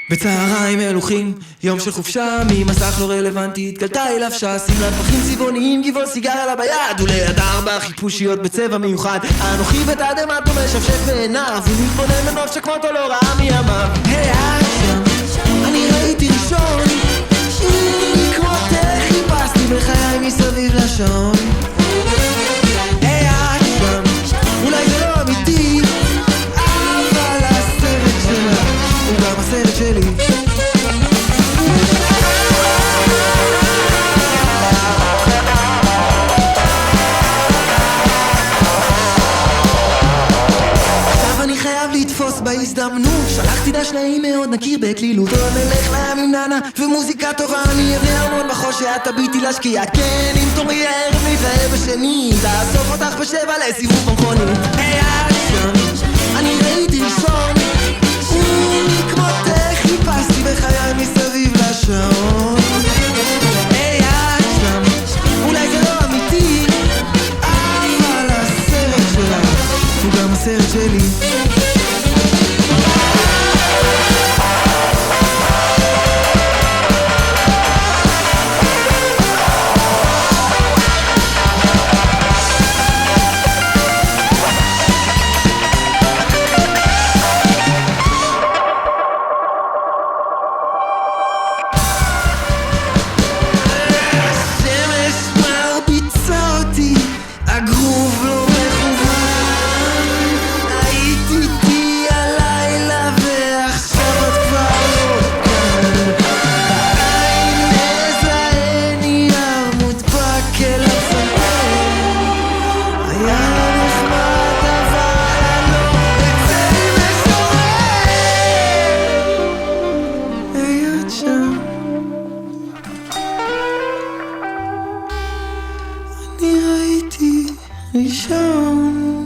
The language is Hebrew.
בצהריים מלוכים, יום של חופשה, ממסך לא רלוונטי התגלתה אליו ש"ס עם לפחים צבעוניים, גבעול סיגריה ביד וליד 4 חיפושיות בצבע מיוחד. אנוכי בתדהמת ומשפשף בעיניו, ומתבונן בנוף שכמותו לא ראה מימיו. היי שם, אני ראיתי ראשון, כמותך חיפשתי בחיי מסביב לשעון. היי שם, אולי זה לא אמיתי, אבל הסרט שלה הוא גם הסרט שלי. עכשיו אני חייב לתפוס בהזדמנות, שלחתי דש נעים מאוד, נכיר בקלילות. עוד נלך לים עם ננה ומוזיקה טובה, אני אבנה ארמון בחוש שאת תביטי להשקיע. כן, אם תורי הערב נתראה בשני, תאסוף אותך ב7 לסיבוב במכוני. היי שם, אני ראיתי ראשון, כמותך חיפשתי בחיי מסביב לשעון. היי שם, אולי זה לא אמיתי, אבל הסרט שלה הוא גם הסרט שלי. הגרוב לא מכוון, היית איתי הלילה ועכשיו את כבר לא כאן. העין מזהה נייר מודבק אל הפסנתר, היה נחמד אבל אני לא אצא משורר. היי את שם, אני ראיתי ראשון.